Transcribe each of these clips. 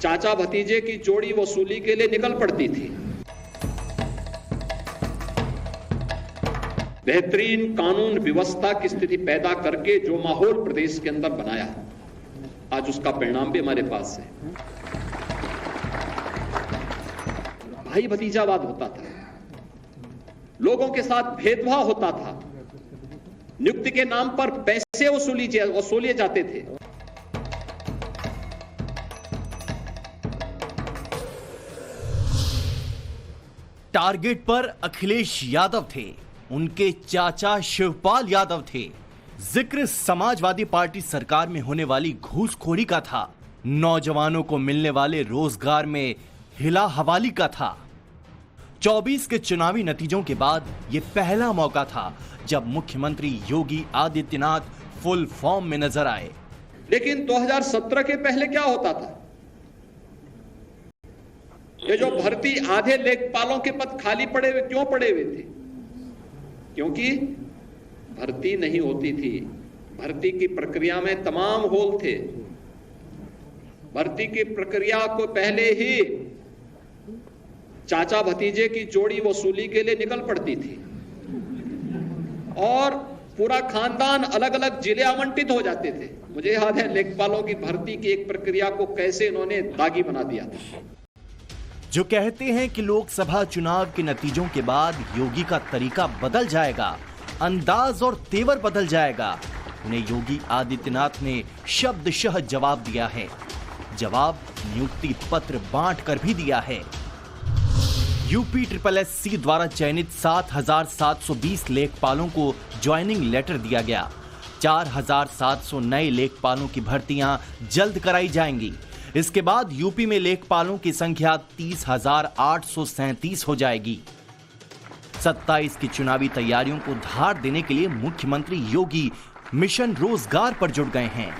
चाचा भतीजे की जोड़ी वसूली के लिए निकल पड़ती थी। बेहतरीन कानून व्यवस्था की स्थिति पैदा करके जो माहौल प्रदेश के अंदर बनाया, आज उसका परिणाम भी हमारे पास है। भाई भतीजावाद होता था, लोगों के साथ भेदभाव होता था, नियुक्ति के नाम पर पैसे वसूले जाते थे। टारगेट पर अखिलेश यादव थे, उनके चाचा शिवपाल यादव थे। जिक्र समाजवादी पार्टी सरकार में होने वाली घूसखोरी का था, नौजवानों को मिलने वाले रोजगार में हिला हवाली का था। 24 के चुनावी नतीजों के बाद यह पहला मौका था जब मुख्यमंत्री योगी आदित्यनाथ फुल फॉर्म में नजर आए। लेकिन 2017 के पहले क्या होता था? ये जो भर्ती आधे लेखपालों के पद खाली पड़े हुए क्यों पड़े हुए थे? क्योंकि भर्ती नहीं होती थी। भर्ती की प्रक्रिया में तमाम होल थे। भर्ती की प्रक्रिया को पहले ही चाचा भतीजे की जोड़ी वसूली के लिए निकल पड़ती थी और पूरा खानदान अलग अलग जिले आवंटित हो जाते थे। मुझे याद है लेखपालों की भर्ती की एक प्रक्रिया को कैसे इन्होंने दागी बना दिया था। जो कहते हैं कि लोकसभा चुनाव के नतीजों के बाद योगी का तरीका बदल जाएगा, अंदाज और तेवर बदल जाएगा, उन्हें योगी आदित्यनाथ ने शब्दशः जवाब दिया है। जवाब नियुक्ति पत्र बांट कर भी दिया है। UPSSC द्वारा चयनित 7,720 लेखपालों को ज्वाइनिंग लेटर दिया गया। 4,700 नए लेखपालों की भर्तियां जल्द कराई जाएंगी। इसके बाद यूपी में लेखपालों की संख्या 30,837 हो जाएगी। 27 की चुनावी तैयारियों को धार देने के लिए मुख्यमंत्री योगी मिशन रोजगार पर जुट गए हैं।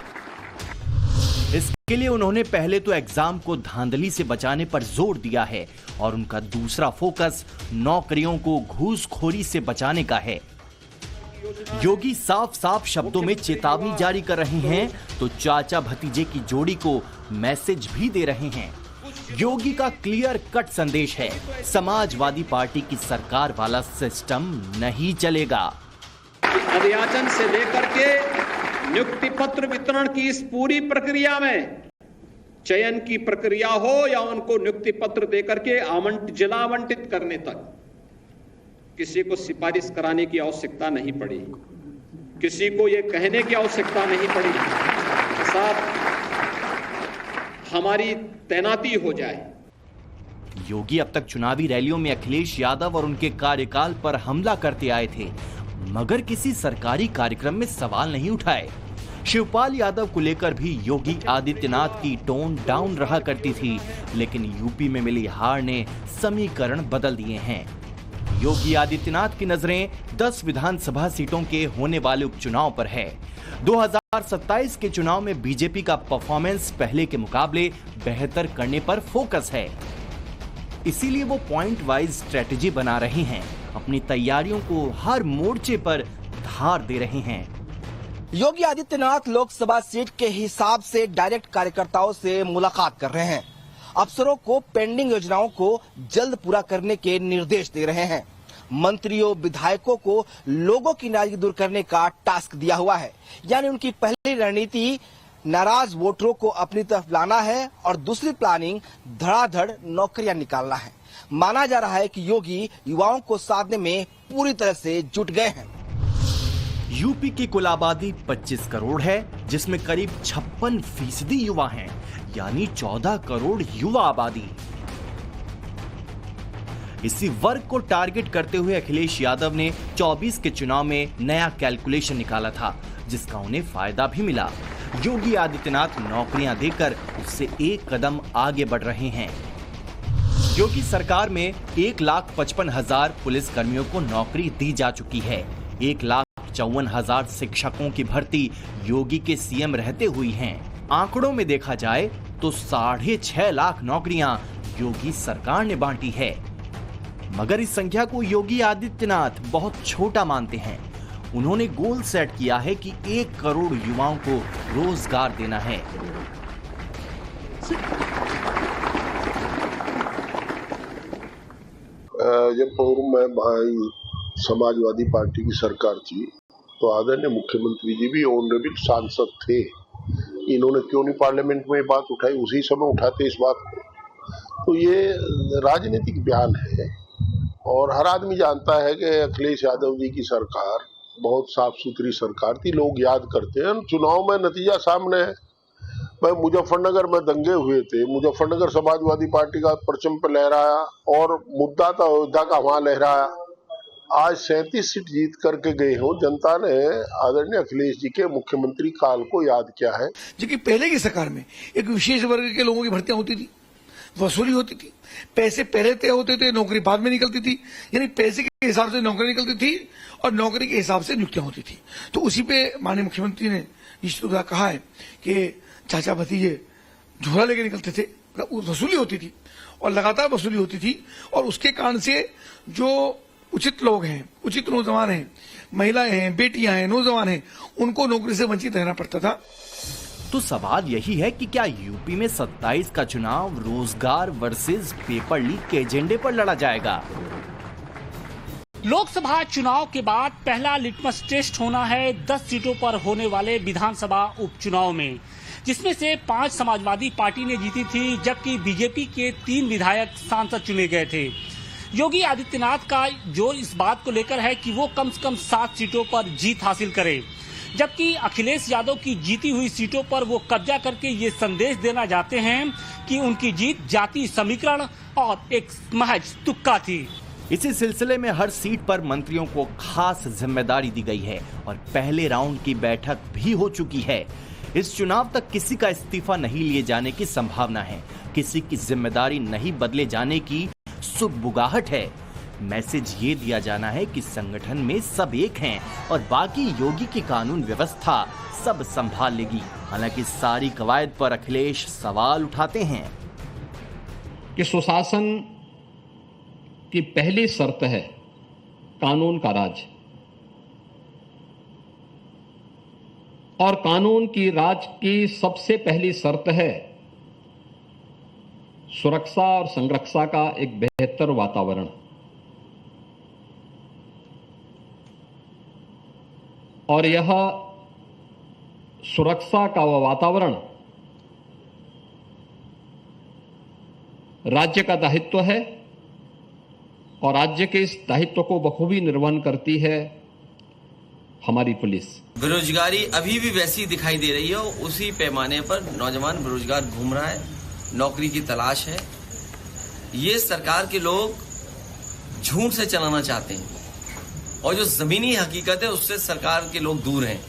इसके लिए उन्होंने पहले तो एग्जाम को धांधली से बचाने पर जोर दिया है और उनका दूसरा फोकस नौकरियों को घूसखोरी से बचाने का है। योगी साफ साफ शब्दों में चेतावनी जारी कर रहे हैं तो चाचा भतीजे की जोड़ी को मैसेज भी दे रहे हैं। योगी का क्लियर कट संदेश है, समाजवादी पार्टी की सरकार वाला सिस्टम नहीं चलेगा। अभियाचन से लेकर के नियुक्ति पत्र वितरण की इस पूरी प्रक्रिया में चयन की प्रक्रिया हो या उनको नियुक्ति पत्र देकर के जिला आवंटित करने तक किसी को सिफारिश कराने की आवश्यकता नहीं पड़ी, किसी को यह कहने की आवश्यकता नहीं पड़ी साहब हमारी तैनाती हो जाए। योगी अब तक चुनावी रैलियों में अखिलेश यादव और उनके कार्यकाल पर हमला करते आए थे, मगर किसी सरकारी कार्यक्रम में सवाल नहीं उठाए। शिवपाल यादव को लेकर भी योगी आदित्यनाथ की टोन डाउन रहा करती थी, लेकिन यूपी में मिली हार ने समीकरण बदल दिए हैं। योगी आदित्यनाथ की नजरें 10 विधानसभा सीटों के होने वाले उपचुनाव पर है। 2027 के चुनाव में बीजेपी का परफॉर्मेंस पहले के मुकाबले बेहतर करने पर फोकस है, इसीलिए वो पॉइंट वाइज स्ट्रेटजी बना रहे हैं, अपनी तैयारियों को हर मोर्चे पर धार दे रहे हैं। योगी आदित्यनाथ लोकसभा सीट के हिसाब से डायरेक्ट कार्यकर्ताओं से मुलाकात कर रहे हैं। अफसरों को पेंडिंग योजनाओं को जल्द पूरा करने के निर्देश दे रहे हैं। मंत्रियों विधायकों को लोगों की नाराजगी दूर करने का टास्क दिया हुआ है, यानी उनकी पहली रणनीति नाराज वोटरों को अपनी तरफ लाना है और दूसरी प्लानिंग धड़ाधड़ नौकरियां निकालना है। माना जा रहा है कि योगी युवाओं को साधने में पूरी तरह से जुट गए हैं। यूपी की कुल आबादी 25 करोड़ है, जिसमें करीब 56% युवा हैं, यानी 14 करोड़ युवा आबादी। इसी वर्ग को टारगेट करते हुए अखिलेश यादव ने 24 के चुनाव में नया कैलकुलेशन निकाला था, जिसका उन्हें फायदा भी मिला। योगी आदित्यनाथ नौकरियां देकर उससे एक कदम आगे बढ़ रहे हैं। योगी सरकार में 1,55,000 पुलिस कर्मियों को नौकरी दी जा चुकी है। 1,54,000 शिक्षकों की भर्ती योगी के सीएम रहते हुई हैं। आंकड़ों में देखा जाए तो 6.5 लाख नौकरियां योगी सरकार ने बांटी है, मगर इस संख्या को योगी आदित्यनाथ बहुत छोटा मानते हैं। उन्होंने गोल सेट किया है कि 1 करोड़ युवाओं को रोजगार देना है। जब पूर्व में भाई समाजवादी पार्टी की सरकार थी तो आदरणीय मुख्यमंत्री जी भी ऑनरेबल सांसद थे। इन्होंने क्यों नहीं पार्लियामेंट में बात उठाई, उसी समय उठाते इस बात को। तो ये राजनीतिक बयान है और हर आदमी जानता है कि अखिलेश यादव जी की सरकार बहुत साफ सुथरी सरकार थी, लोग याद करते हैं। चुनाव में नतीजा सामने है। भाई मुजफ्फरनगर में दंगे हुए थे, मुजफ्फरनगर समाजवादी पार्टी का परचम पे लहराया और मुद्दा था अयोध्या का, वहां लहराया। आज 37 सीट जीत करके गए हो, जनता ने आदरणीय अखिलेश जी के मुख्यमंत्री काल को याद किया है। जबकि पहले की सरकार में एक विशेष वर्ग के लोगों की भर्तियां होती थी, वसूली होती थी, पैसे पहले तय होते थे, नौकरी बाद में निकलती थी। यानी पैसे के हिसाब से नौकरी निकलती थी और नौकरी के हिसाब से नियुक्तियां होती थी। तो उसी पे माननीय मुख्यमंत्री ने निश्चित रूप कहा है कि चाचा भतीजे झोला लेके निकलते थे, वसूली होती थी और लगातार वसूली होती थी। और उसके कारण से जो उचित लोग हैं, उचित नौजवान हैं, महिलाएं हैं, बेटियां हैं, नौजवान हैं, उनको नौकरी से वंचित रहना पड़ता था। तो सवाल यही है कि क्या यूपी में 27 का चुनाव रोजगार वर्सेस पेपर लीक के एजेंडे पर लड़ा जाएगा? लोकसभा चुनाव के बाद पहला लिटमस टेस्ट होना है 10 सीटों पर होने वाले विधानसभा उपचुनाव में, जिसमें से 5 समाजवादी पार्टी ने जीती थी, जबकि बीजेपी के 3 विधायक सांसद चुने गए थे। योगी आदित्यनाथ का जोर इस बात को लेकर है कि वो कम से कम 7 सीटों पर जीत हासिल करे, जबकि अखिलेश यादव की जीती हुई सीटों पर वो कब्जा करके ये संदेश देना चाहते हैं कि उनकी जीत जाति समीकरण और एक महज तुक्का थी। इसी सिलसिले में हर सीट पर मंत्रियों को खास जिम्मेदारी दी गई है और पहले राउंड की बैठक भी हो चुकी है। इस चुनाव तक किसी का इस्तीफा नहीं लिए जाने की संभावना है, किसी की जिम्मेदारी नहीं बदले जाने की सुगबुगाहट है। मैसेज ये दिया जाना है कि संगठन में सब एक हैं और बाकी योगी की कानून व्यवस्था सब संभाल लेगी। हालांकि सारी कवायद पर अखिलेश सवाल उठाते हैं कि सुशासन की पहली शर्त है कानून का राज, और कानून की राज की सबसे पहली शर्त है सुरक्षा और संरक्षा का एक बेहतर वातावरण। और यह सुरक्षा का वह वातावरण राज्य का दायित्व है और राज्य के इस दायित्व को बखूबी निर्वहन करती है हमारी पुलिस। बेरोजगारी अभी भी वैसी दिखाई दे रही है, उसी पैमाने पर नौजवान बेरोजगार घूम रहा है, नौकरी की तलाश है। ये सरकार के लोग झूठ से चलाना चाहते हैं और जो जमीनी हकीकत है उससे सरकार के लोग दूर हैं।